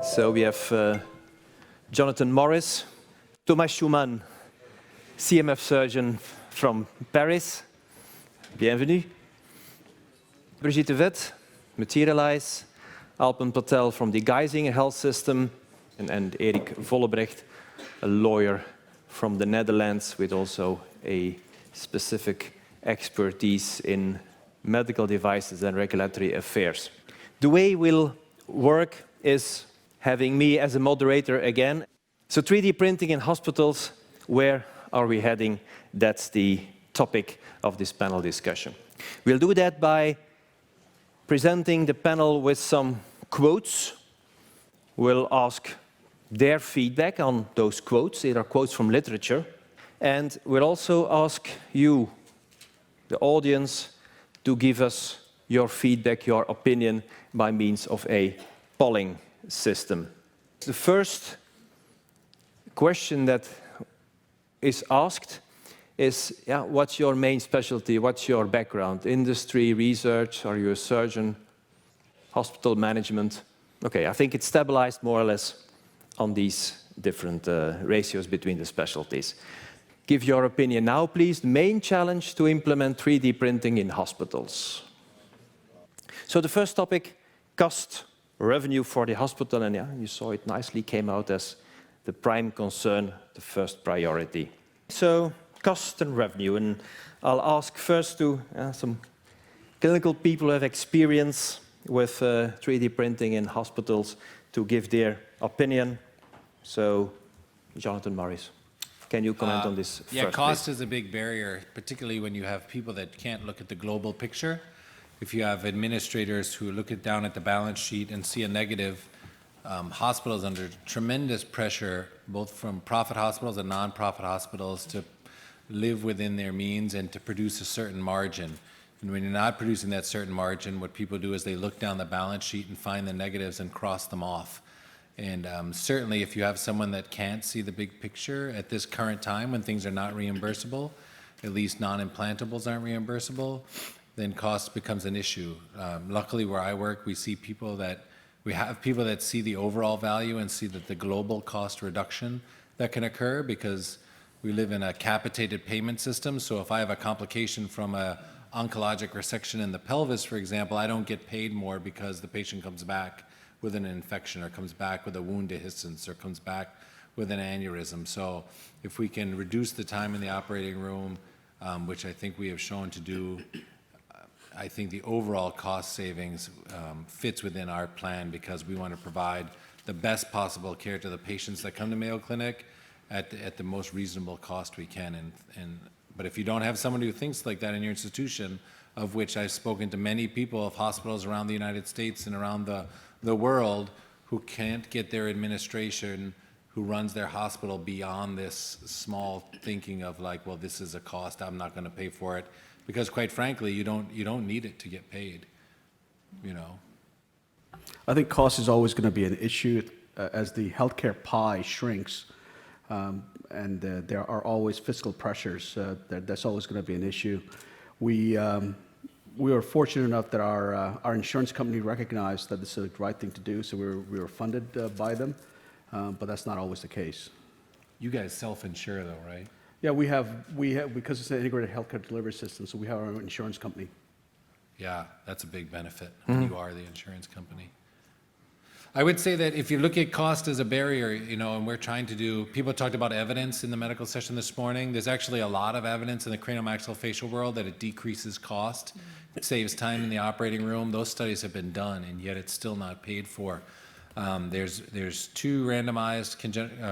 So we have Jonathan Morris, Thomas Schouman, CMF surgeon from Paris. Bienvenue. Brigitte Vet, Materialise, Aalpen Patel from the Geisinger health system, and Erik Vollebregt, a lawyer from the Netherlands with also a specific expertise in medical devices and regulatory affairs. The way we'll work is having me as a moderator again. So 3D printing in hospitals, where are we heading? That's the topic of this panel discussion. We'll do that by presenting the panel with some quotes. We'll ask their feedback on those quotes. They are quotes from literature. And we'll also ask you, the audience, to give us your feedback, your opinion, by means of a polling system. The first question that is asked is, what's your main specialty? What's your background? Industry, research? Are you a surgeon? Hospital management? Okay, I think it's stabilized more or less on these different ratios between the specialties. Give your opinion now, please. The main challenge to implement 3D printing in hospitals. So the first topic, cost, revenue for the hospital, and you saw it nicely came out as the prime concern, the first priority. So cost and revenue, and I'll ask first to some clinical people who have experience with 3D printing in hospitals to give their opinion. So, Jonathan Morris, can you comment on this first? Yeah, cost is a big barrier, particularly when you have people that can't look at the global picture. If you have administrators who look down at the balance sheet and see a negative, hospitals under tremendous pressure, both from profit hospitals and non-profit hospitals, to live within their means and to produce a certain margin. And when you're not producing that certain margin, what people do is they look down the balance sheet and find the negatives and cross them off. And certainly if you have someone that can't see the big picture at this current time when things are not reimbursable, at least non-implantables aren't reimbursable, then cost becomes an issue. Luckily where I work, we have people that see the overall value and see that the global cost reduction that can occur, because we live in a capitated payment system. So if I have a complication from a oncologic resection in the pelvis, for example, I don't get paid more because the patient comes back with an infection or comes back with a wound dehiscence or comes back with an aneurysm. So if we can reduce the time in the operating room, which I think we have shown to do, I think the overall cost savings fits within our plan, because we want to provide the best possible care to the patients that come to Mayo Clinic at the most reasonable cost we can. But if you don't have someone who thinks like that in your institution, of which I've spoken to many people of hospitals around the United States and around the world who can't get their administration who runs their hospital beyond this small thinking of like, well, this is a cost, I'm not going to pay for it. Because quite frankly, you don't need it to get paid, you know. I think cost is always going to be an issue as the healthcare pie shrinks, and there are always fiscal pressures. That's always going to be an issue. We were fortunate enough that our insurance company recognized that this is the right thing to do, so we were funded by them, but that's not always the case. You guys self-insure though, right? Yeah, we have because it's an integrated healthcare delivery system, so we have our own insurance company. Yeah, that's a big benefit when you are the insurance company. I would say that if you look at cost as a barrier, you know, and we're trying to do, people talked about evidence in the medical session this morning. There's actually a lot of evidence in the craniomaxillofacial world that it decreases cost. It saves time in the operating room. Those studies have been done, and yet it's still not paid for. There's two randomized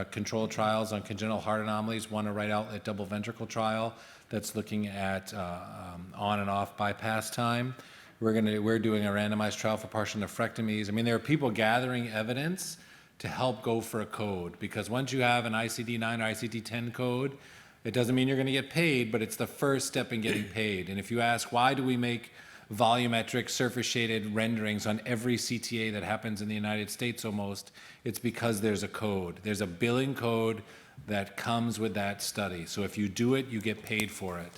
controlled trials on congenital heart anomalies, one a right outlet double ventricle trial that's looking at on and off bypass time. We're doing a randomized trial for partial nephrectomies. I mean, there are people gathering evidence to help go for a code, because once you have an ICD-9 or ICD-10 code, it doesn't mean you're going to get paid, but it's the first step in getting paid. And if you ask, why do we make volumetric surface shaded renderings on every CTA that happens in the United States almost, it's because there's a code. There's a billing code that comes with that study. So if you do it, you get paid for it.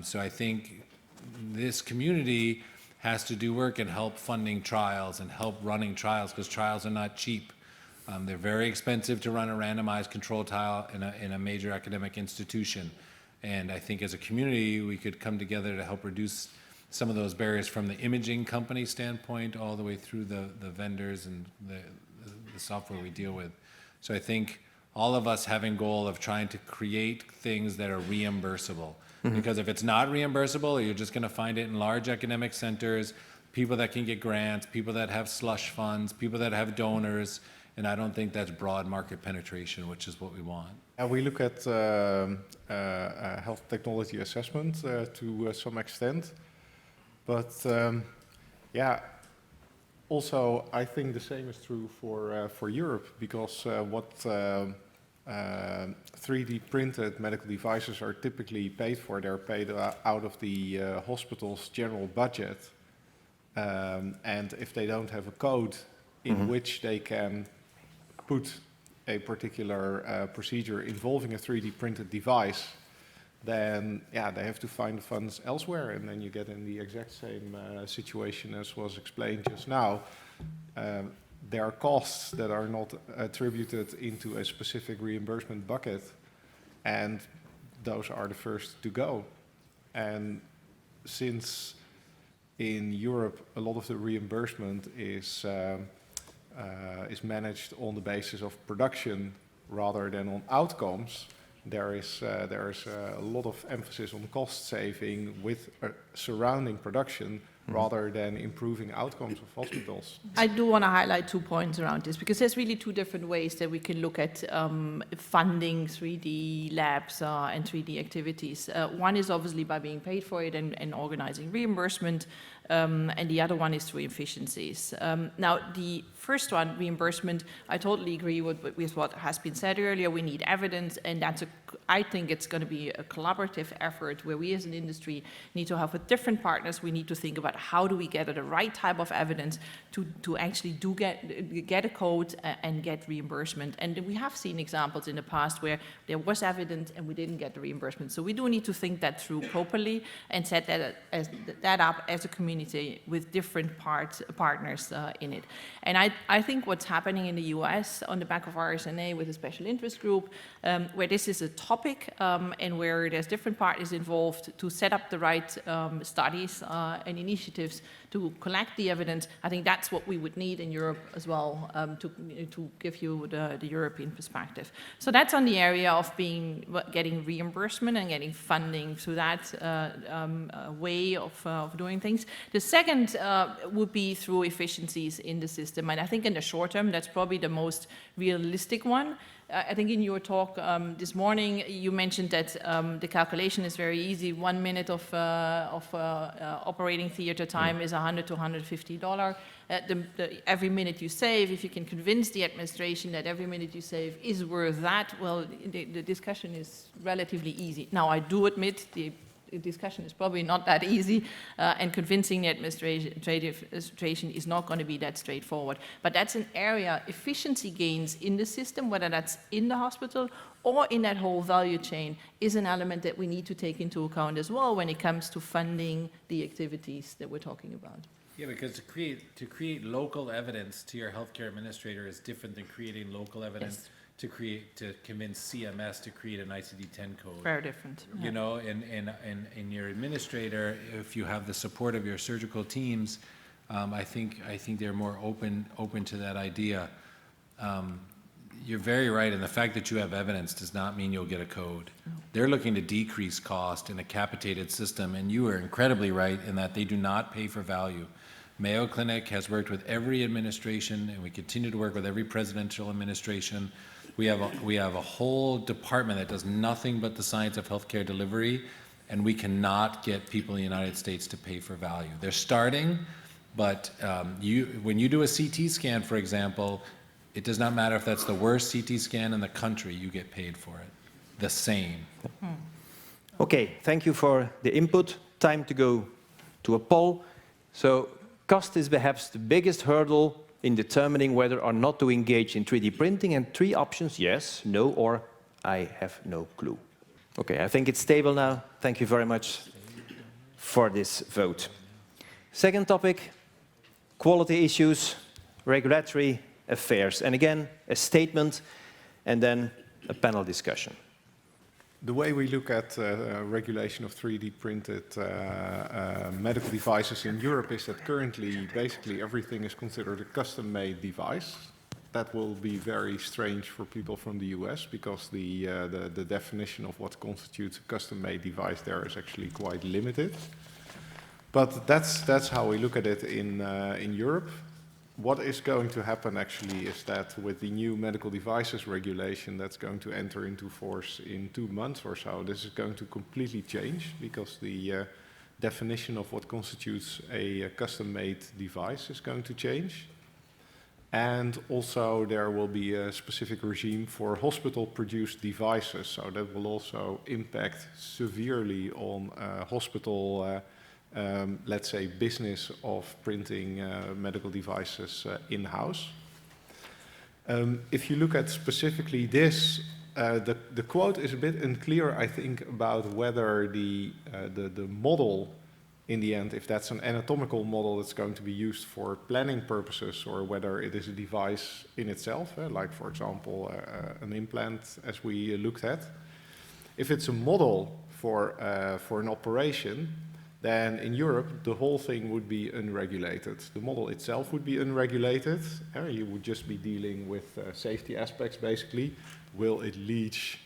So I think this community has to do work and help funding trials and help running trials, because trials are not cheap. They're very expensive to run a randomized control trial in a major academic institution. And I think as a community, we could come together to help reduce some of those barriers from the imaging company standpoint all the way through the vendors and the software we deal with. So I think all of us having goal of trying to create things that are reimbursable. Because if it's not reimbursable, you're just going to find it in large academic centers, people that can get grants, people that have slush funds, people that have donors, and I don't think that's broad market penetration, which is what we want. We look at health technology assessment to some extent, but yeah, also I think the same is true for Europe, because what 3D printed medical devices are typically paid for, they're paid out of the hospital's general budget, and if they don't have a code in which they can put a particular procedure involving a 3D printed device, then yeah, they have to find the funds elsewhere, and then you get in the exact same situation as was explained just now. There are costs that are not attributed into a specific reimbursement bucket, and those are the first to go. And since in Europe a lot of the reimbursement is managed on the basis of production rather than on outcomes, there is a lot of emphasis on cost saving with surrounding production rather than improving outcomes of hospitals. I do want to highlight 2 points around this, because there's really 2 different ways that we can look at funding 3D labs and 3D activities. One is obviously by being paid for it and organizing reimbursement, and the other one is through efficiencies. Now, the first one, reimbursement, I totally agree with what has been said earlier. We need evidence, and I think it's going to be a collaborative effort where we as an industry need to have with different partners. We need to think about how do we gather the right type of evidence to actually get a code and get reimbursement. And we have seen examples in the past where there was evidence and we didn't get the reimbursement. So we do need to think that through properly and set that up as a community with different partners in it. And I think what's happening in the US on the back of RSNA with a special interest group, where this is a topic and where there's different parties involved to set up the right studies and initiatives to collect the evidence. I think that's what we would need in Europe as well, to give you the European perspective. So that's on the area of getting reimbursement and getting funding through that way of doing things. The second would be through efficiencies in the system, and I think in the short term that's probably the most realistic one. I think in your talk this morning, you mentioned that the calculation is very easy. 1 minute of operating theater time is $100 to $150. Every minute you save, if you can convince the administration that every minute you save is worth that, well, the discussion is relatively easy. Now, I do admit the discussion is probably not that easy, and convincing the administration is not going to be that straightforward. But that's an area, efficiency gains in the system, whether that's in the hospital or in that whole value chain, is an element that we need to take into account as well when it comes to funding the activities that we're talking about. Yeah, because to create local evidence to your healthcare administrator is different than creating local evidence. Yes. To convince CMS to create an ICD-10 code. Very different. You know, and your administrator, if you have the support of your surgical teams, I think they're more open to that idea. You're very right, and the fact that you have evidence does not mean you'll get a code. No. They're looking to decrease cost in a capitated system, and you are incredibly right in that they do not pay for value. Mayo Clinic has worked with every administration, and we continue to work with every presidential administration. We have a whole department that does nothing but the science of healthcare delivery, and we cannot get people in the United States to pay for value. They're starting, but when you do a CT scan, for example, it does not matter if that's the worst CT scan in the country, you get paid for it. The same. Okay, thank you for the input. Time to go to a poll. So cost is perhaps the biggest hurdle in determining whether or not to engage in 3D printing, and 3 options, yes, no, or I have no clue. Okay, I think it's stable now. Thank you very much for this vote. Second topic, quality issues, regulatory affairs. And again, a statement and then a panel discussion. The way we look at regulation of 3D printed medical devices in Europe is that currently basically everything is considered a custom-made device. That will be very strange for people from the US because the definition of what constitutes a custom-made device there is actually quite limited. But that's how we look at it in Europe. What is going to happen actually is that with the new medical devices regulation that's going to enter into force in 2 months or so, this is going to completely change because the definition of what constitutes a custom-made device is going to change. And also there will be a specific regime for hospital-produced devices, so that will also impact severely on hospital let's say, business of printing medical devices in-house. If you look at specifically this, the quote is a bit unclear, I think, about whether the model, in the end, if that's an anatomical model that's going to be used for planning purposes, or whether it is a device in itself, like, for example, an implant, as we looked at. If it's a model for an operation, then in Europe, the whole thing would be unregulated. The model itself would be unregulated. You would just be dealing with safety aspects, basically. Will it leach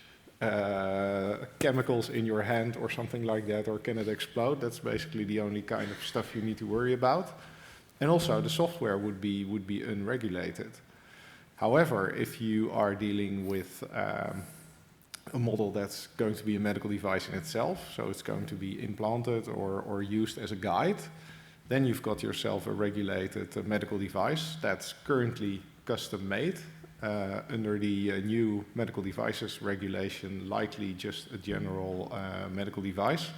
chemicals in your hand or something like that, or can it explode? That's basically the only kind of stuff you need to worry about. And also, the software would be unregulated. However, if you are dealing with a model that's going to be a medical device in itself, so it's going to be implanted or used as a guide, then you've got yourself a regulated medical device that's currently custom made under the new medical devices regulation, likely just a general medical device.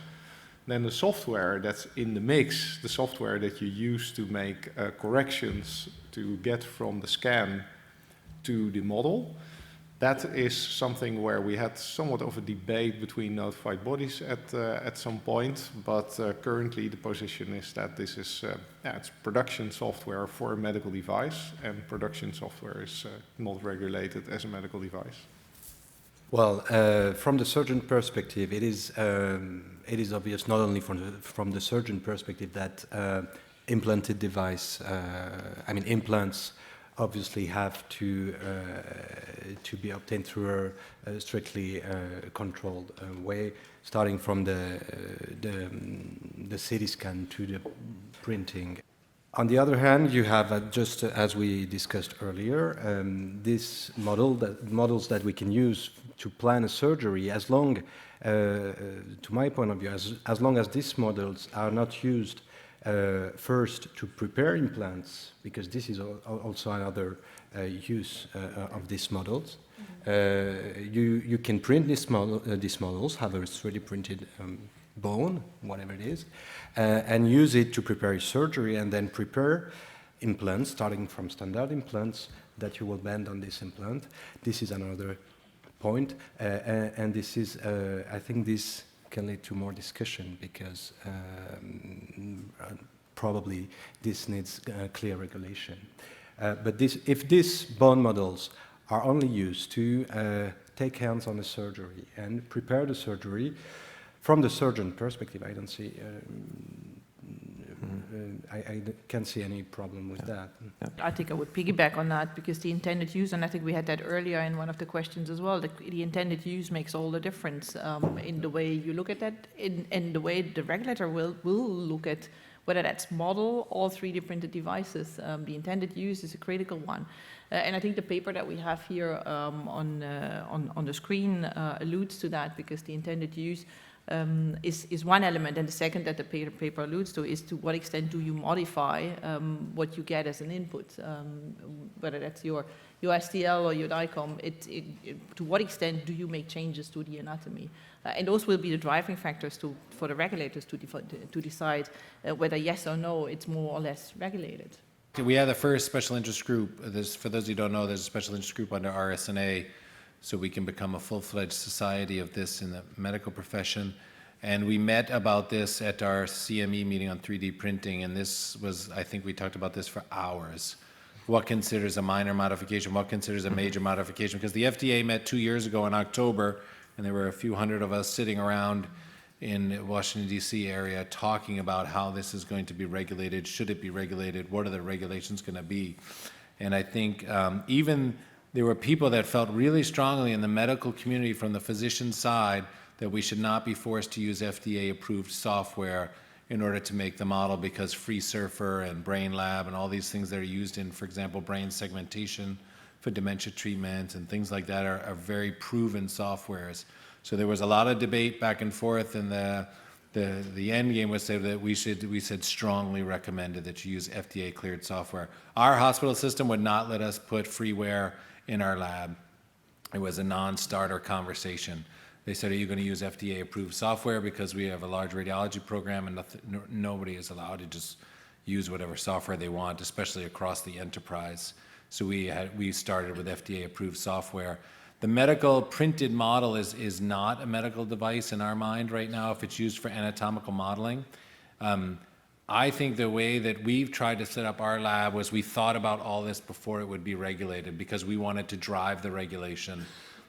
Then the software that's in the mix, the software that you use to make corrections to get from the scan to the model, that is something where we had somewhat of a debate between notified bodies at some point, but currently the position is that this is it's production software for a medical device, and production software is not regulated as a medical device. Well, from the surgeon perspective, it is obvious, not only from the surgeon perspective, that implanted device, implants, obviously have to be obtained through a strictly controlled way, starting from the CT scan to the printing. On the other hand, you have, just as we discussed earlier, this models that we can use to plan a surgery, as long, to my point of view, as long as these models are not used first to prepare implants, because this is also another use of these models. You can print these models, have a 3D printed bone, whatever it is, and use it to prepare surgery, and then prepare implants, starting from standard implants that you will bend on this implant. This is another point, and this is, I think this can lead to more discussion, because probably this needs clear regulation. But if these bone models are only used to take hands on the surgery and prepare the surgery, from the surgeon perspective, I don't see, I can't see any problem with that. I think I would piggyback on that, because the intended use, and I think we had that earlier in one of the questions as well, the intended use makes all the difference in the way you look at that, in the way the regulator will look at whether that's model or 3D printed devices. The intended use is a critical one. And I think the paper that we have here on the screen alludes to that, because the intended use is one element, and the second that the paper alludes to is to what extent do you modify what you get as an input, whether that's your STL or your DICOM, to what extent do you make changes to the anatomy? And those will be the driving factors for the regulators to decide whether yes or no it's more or less regulated. We have the first special interest group. For those who don't know, there's a special interest group under RSNA, so we can become a full-fledged society of this in the medical profession. And we met about this at our CME meeting on 3D printing, and this was, I think we talked about this for hours. what considers a minor modification, what considers a major modification. Because the FDA met 2 years ago in October, and there were a few hundred of us sitting around in the Washington, D.C. area talking about how this is going to be regulated, should it be regulated, what are the regulations going to be. And I think even there were people that felt really strongly in the medical community from the physician side that we should not be forced to use FDA-approved software in order to make the model, because FreeSurfer and Brain Lab and all these things that are used in, for example, brain segmentation for dementia treatment and things like that are very proven softwares. So there was a lot of debate back and forth, and the end game was that we said strongly recommended that you use FDA-cleared software. Our hospital system would not let us put freeware in our lab. It was a non-starter conversation. They said, are you going to use FDA-approved software, because we have a large radiology program and nobody is allowed to just use whatever software they want, especially across the enterprise. So we started with FDA-approved software. The medical printed model is not a medical device in our mind right now if it's used for anatomical modeling. I think the way that we've tried to set up our lab was we thought about all this before it would be regulated, because we wanted to drive the regulation.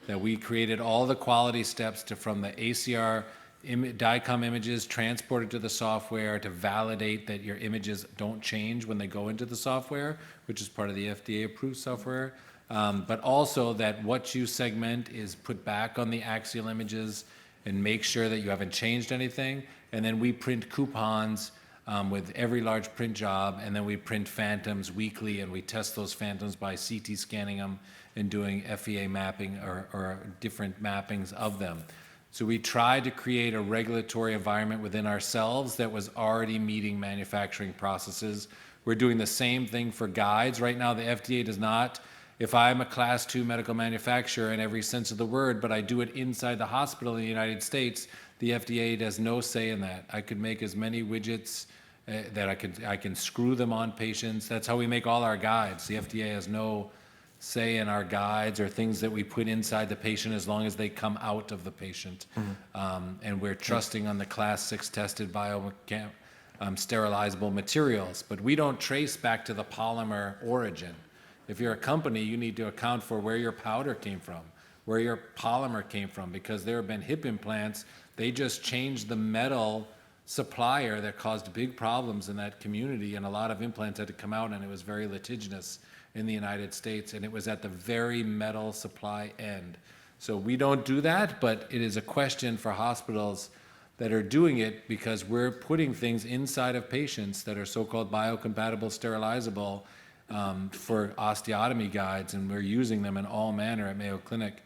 That we created all the quality steps from the ACR DICOM images transported to the software to validate that your images don't change when they go into the software, which is part of the FDA-approved software. But also that what you segment is put back on the axial images and make sure that you haven't changed anything. And then we print coupons with every large print job, and then we print phantoms weekly, and we test those phantoms by CT scanning them and doing FEA mapping or different mappings of them. So we tried to create a regulatory environment within ourselves that was already meeting manufacturing processes. We're doing the same thing for guides. Right now, the FDA does not. If I'm a Class 2 medical manufacturer in every sense of the word, but I do it inside the hospital in the United States, the FDA has no say in that. I could make as many widgets that I can screw them on patients. That's how we make all our guides. The FDA has no say in our guides or things that we put inside the patient as long as they come out of the patient. And we're trusting on the Class 6 tested sterilizable materials. But we don't trace back to the polymer origin. If you're a company, you need to account for where your powder came from, where your polymer came from, because there have been hip implants. They just changed the metal supplier that caused big problems in that community, and a lot of implants had to come out, and it was very litigious in the United States, and it was at the very metal supply end. So we don't do that, but it is a question for hospitals that are doing it, because we're putting things inside of patients that are so-called biocompatible sterilizable for osteotomy guides, and we're using them in all manner at Mayo Clinic.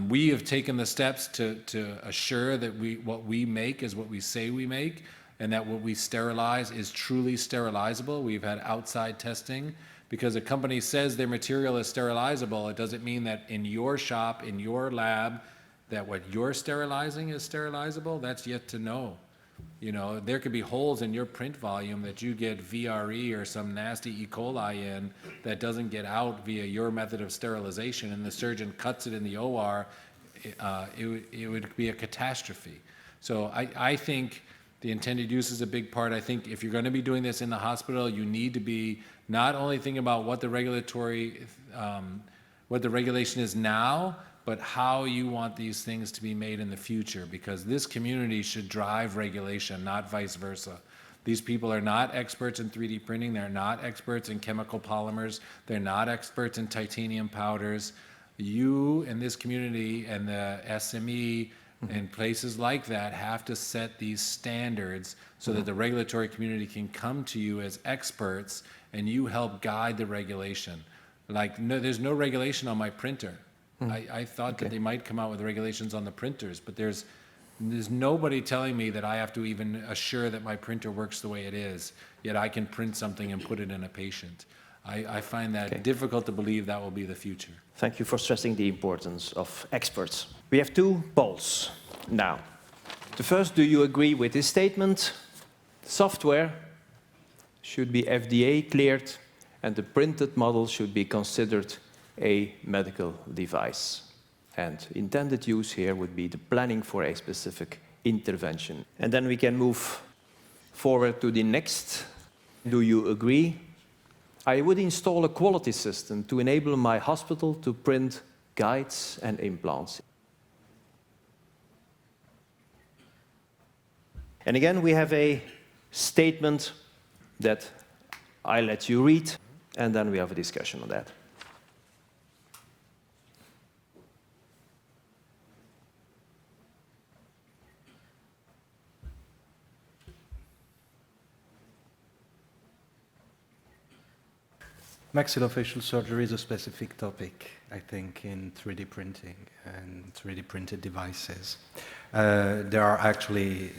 We have taken the steps to assure that what we make is what we say we make, and that what we sterilize is truly sterilizable. We've had outside testing. Because a company says their material is sterilizable, it doesn't mean that in your shop, in your lab, that what you're sterilizing is sterilizable. That's yet to know. You know, there could be holes in your print volume that you get VRE or some nasty E. coli in that doesn't get out via your method of sterilization, and the surgeon cuts it in the OR. It would be a catastrophe. So I think the intended use is a big part. I think if you're going to be doing this in the hospital, you need to be not only thinking about what the regulation is now, but how you want these things to be made in the future, because this community should drive regulation, not vice versa. These people are not experts in 3D printing. They're not experts in chemical polymers. They're not experts in titanium powders. You in this community and the SME and places like that have to set these standards so that the regulatory community can come to you as experts and you help guide the regulation. Like, no, there's no regulation on my printer. I thought that they might come out with regulations on the printers, but there's nobody telling me that I have to even assure that my printer works the way it is, yet I can print something and put it in a patient. I find that difficult to believe that will be the future. Thank you for stressing the importance of experts. We have two polls now. The first, do you agree with this statement? Software should be FDA cleared and the printed model should be considered a medical device. And intended use here would be the planning for a specific intervention. And then we can move forward to the next. Do you agree? I would install a quality system to enable my hospital to print guides and implants. And again, we have a statement that I let you read, and then we have a discussion on that. Maxillofacial surgery is a specific topic, I think, in 3D printing and 3D printed devices. There are actually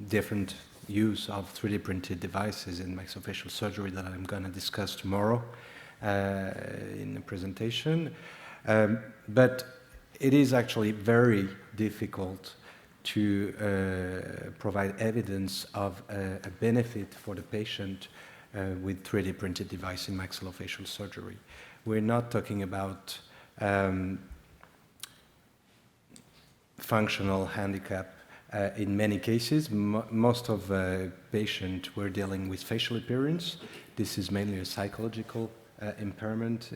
different use of 3D printed devices in maxillofacial surgery that I'm going to discuss tomorrow in the presentation. But it is actually very difficult to provide evidence of a benefit for the patient with 3D printed device in maxillofacial surgery. We're not talking about functional handicap. In many cases, most of patients were dealing with facial appearance. This is mainly a psychological impairment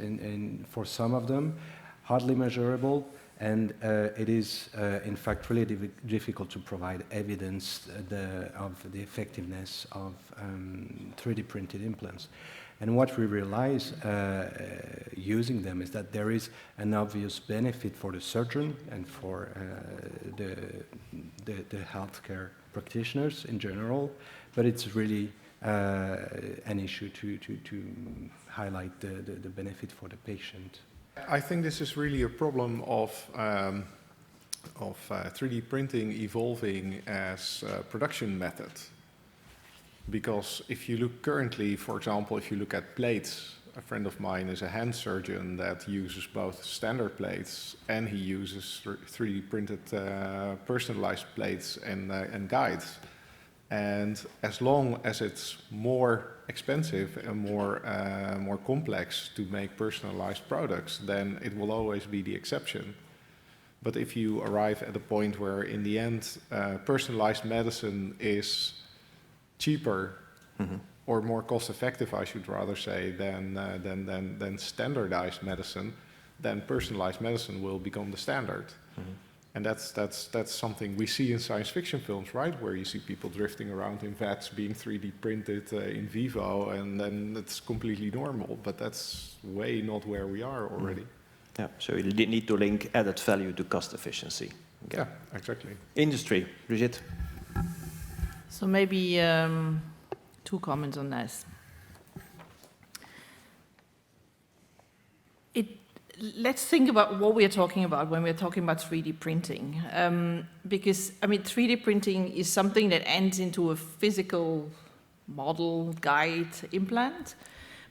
for some of them, hardly measurable, and it is in fact really difficult to provide evidence of the effectiveness of 3D printed implants. And what we realize using them is that there is an obvious benefit for the surgeon and for the healthcare practitioners in general, but it's really an issue to highlight the benefit for the patient. I think this is really a problem of 3D printing evolving as a production method. Because if you look currently, for example, if you look at plates, a friend of mine is a hand surgeon that uses both standard plates and he uses 3D printed personalized plates and guides. And as long as it's more expensive and more complex to make personalized products, then it will always be the exception. But if you arrive at a point where in the end personalized medicine is cheaper or more cost-effective, I should rather say, than standardized medicine, then personalized medicine will become the standard. And that's something we see in science fiction films, right? Where you see people drifting around in vats being 3D printed in vivo, and then it's completely normal. But that's way not where we are already. Yeah, so you need to link added value to cost efficiency. Okay. Yeah, exactly. Industry, Brigitte. So maybe 2 comments on this. Let's think about what we are talking about when we're talking about 3D printing. Because, I mean, 3D printing is something that ends into a physical model, guide, implant.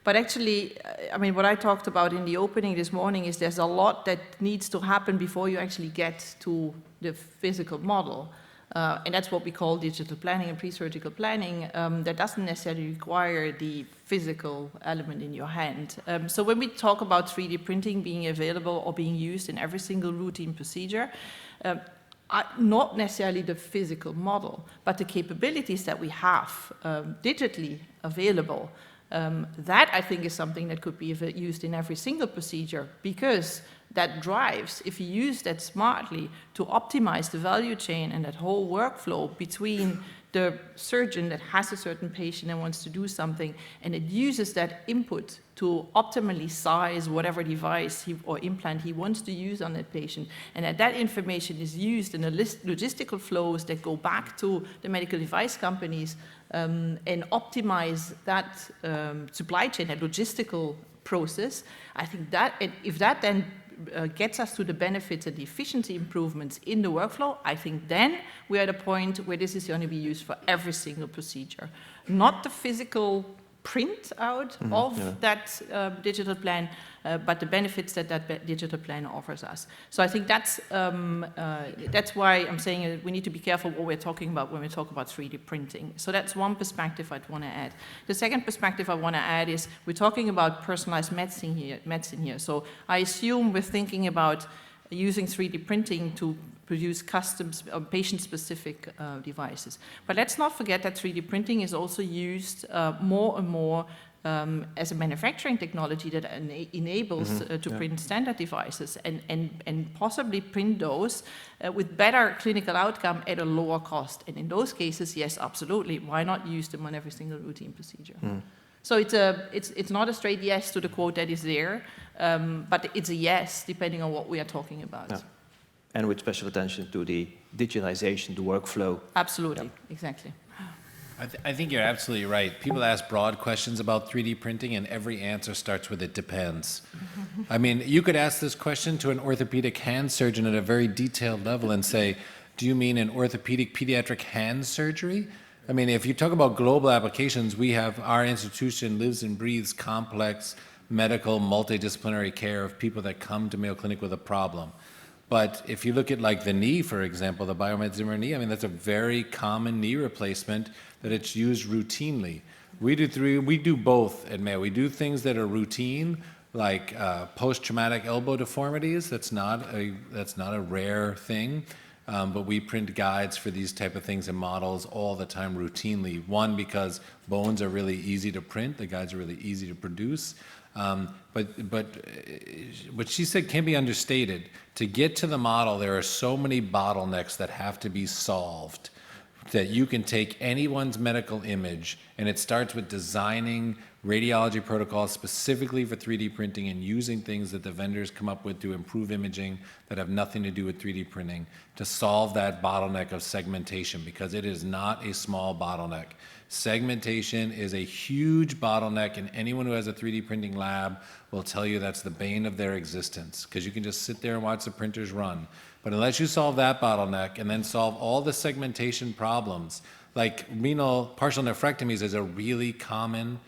But actually, I mean, what I talked about in the opening this morning is there's a lot that needs to happen before you actually get to the physical model. And that's what we call digital planning and pre-surgical planning. That doesn't necessarily require the physical element in your hand. So when we talk about 3D printing being available or being used in every single routine procedure, not necessarily the physical model, but the capabilities that we have digitally available, that I think is something that could be used in every single procedure, because that drives, if you use that smartly, to optimize the value chain and that whole workflow between the surgeon that has a certain patient and wants to do something, and it uses that input to optimally size whatever device or implant he wants to use on that patient, and that information is used in the logistical flows that go back to the medical device companies and optimize that supply chain, that logistical process. I think that if that then gets us to the benefits and the efficiency improvements in the workflow, I think then we're at a point where this is going to be used for every single procedure. Not the physical print out of that digital plan, but the benefits that that digital plan offers us. So I think that's why I'm saying we need to be careful what we're talking about when we talk about 3D printing. So that's one perspective I'd want to add. The second perspective I want to add is we're talking about personalized medicine here. So I assume we're thinking about using 3D printing to produce custom patient-specific devices. But let's not forget that 3D printing is also used more and more as a manufacturing technology that enables to print standard devices and possibly print those with better clinical outcome at a lower cost. And in those cases, yes, absolutely. Why not use them on every single routine procedure? So it's not a straight yes to the quote that is there, but it's a yes depending on what we are talking about. Yeah. And with special attention to the digitalization, the workflow. Absolutely, exactly. I think you're absolutely right. People ask broad questions about 3D printing, and every answer starts with "it depends." I mean, you could ask this question to an orthopedic hand surgeon at a very detailed level and say, do you mean an orthopedic pediatric hand surgery? I mean, if you talk about global applications, we have, our institution lives and breathes complex medical multidisciplinary care of people that come to Mayo Clinic with a problem. But if you look at like the knee, for example, the Biomed Zimmer knee, I mean, that's a very common knee replacement that it's used routinely. We do both at Mayo. We do things that are routine, like post-traumatic elbow deformities. That's not a rare thing. But we print guides for these type of things and models all the time routinely. One, because bones are really easy to print. The guides are really easy to produce. But what she said can be understated. To get to the model, there are so many bottlenecks that have to be solved that you can take anyone's medical image, and it starts with designing radiology protocols specifically for 3D printing and using things that the vendors come up with to improve imaging that have nothing to do with 3D printing to solve that bottleneck of segmentation, because it is not a small bottleneck. Segmentation is a huge bottleneck, and anyone who has a 3D printing lab will tell you that's the bane of their existence, because you can just sit there and watch the printers run. But unless you solve that bottleneck and then solve all the segmentation problems, like renal partial nephrectomies is a really common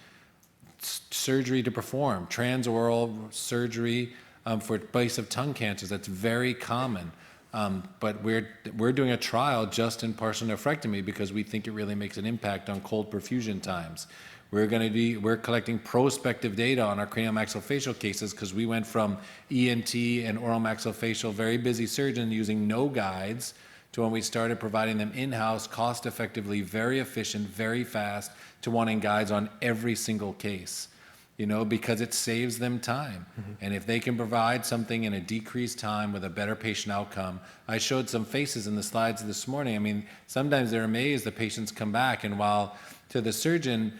surgery to perform, transoral surgery for base of tongue cancers, that's very common. But we're doing a trial just in partial nephrectomy because we think it really makes an impact on cold perfusion times. We're collecting prospective data on our craniomaxillofacial cases because we went from ENT and oral maxillofacial, very busy surgeon using no guides, to when we started providing them in-house, cost-effectively, very efficient, very fast, to wanting guides on every single case, you know, because it saves them time. And if they can provide something in a decreased time with a better patient outcome, I showed some faces in the slides this morning. I mean, sometimes they're amazed the patients come back, and while to the surgeon,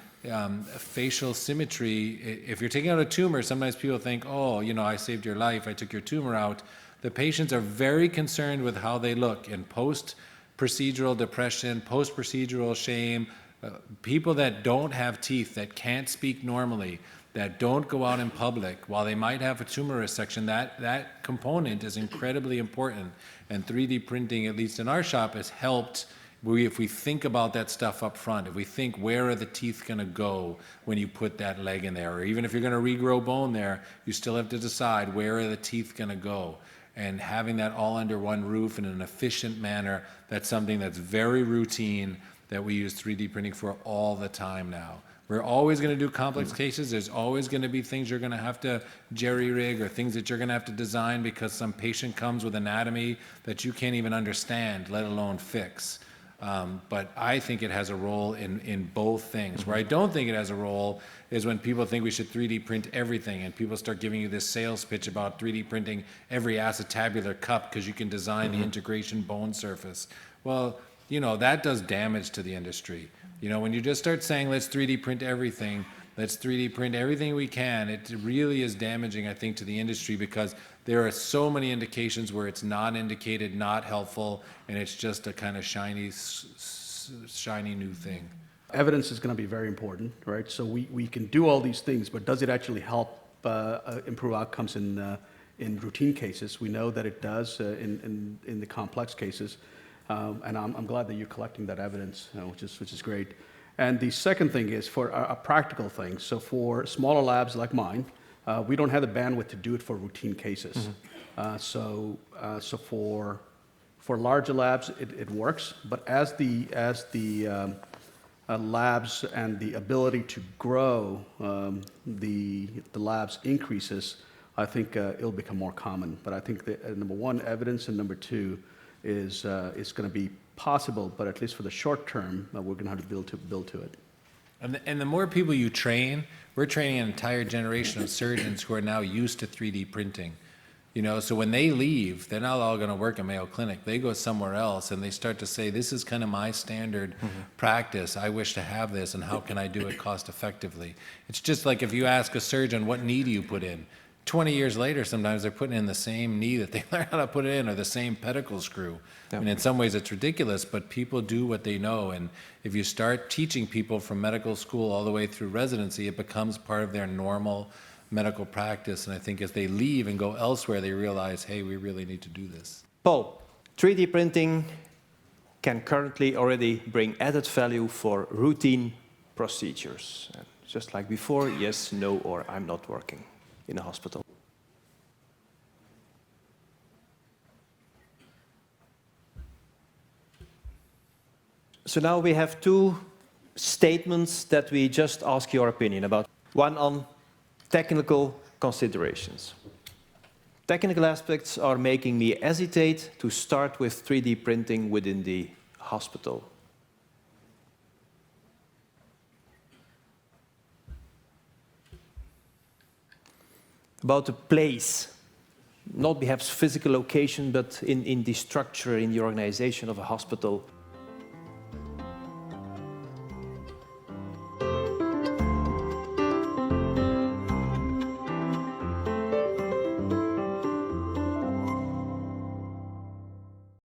facial symmetry, if you're taking out a tumor, sometimes people think, oh, you know, I saved your life, I took your tumor out. The patients are very concerned with how they look in post-procedural depression, post-procedural shame, people that don't have teeth, that can't speak normally, that don't go out in public, while they might have a tumor resection, that component is incredibly important. And 3D printing, at least in our shop, has helped. If we think about that stuff up front, if we think where are the teeth going to go when you put that leg in there, or even if you're going to regrow bone there, you still have to decide where are the teeth going to go. And having that all under one roof in an efficient manner, that's something that's very routine that we use 3D printing for all the time now. We're always going to do complex cases. There's always going to be things you're going to have to jerry-rig or things that you're going to have to design because some patient comes with anatomy that you can't even understand, let alone fix. But I think it has a role in both things. Where I don't think it has a role is when people think we should 3D print everything and people start giving you this sales pitch about 3D printing every acetabular cup because you can design the integration bone surface. Well, you know, that does damage to the industry. You know, when you just start saying, let's 3D print everything, let's 3D print everything we can, it really is damaging, I think, to the industry because there are so many indications where it's not indicated, not helpful, and it's just a kind of shiny new thing. Evidence is going to be very important, right? So we can do all these things, but does it actually help improve outcomes in routine cases? We know that it does in the complex cases, and I'm glad that you're collecting that evidence, which is great. And the second thing is for a practical thing. So for smaller labs like mine, we don't have the bandwidth to do it for routine cases. So for larger labs, it works. But as the labs and the ability to grow the labs increases, I think it'll become more common. But I think that number one, evidence, and number two is going to be possible. But at least for the short term, we're going to have to build to it. And the more people you train, we're training an entire generation of surgeons who are now used to 3D printing. You know, so when they leave, they're not all going to work at Mayo Clinic. They go somewhere else and they start to say, this is kind of my standard practice. I wish to have this, and how can I do it cost effectively? It's just like if you ask a surgeon, what knee do you put in? 20 years later, sometimes they're putting in the same knee that they learned how to put it in, or the same pedicle screw. Yeah. I mean, in some ways it's ridiculous, but people do what they know. And if you start teaching people from medical school all the way through residency, it becomes part of their normal medical practice. And I think as they leave and go elsewhere, they realize, hey, we really need to do this. Paul, 3D printing can currently already bring added value for routine procedures. And just like before, yes, no, or I'm not working in a hospital. So now we have two statements that we just ask your opinion about. One on technical considerations. Technical aspects are making me hesitate to start with 3D printing within the hospital. About the place, not perhaps physical location, but in the structure, in the organization of a hospital.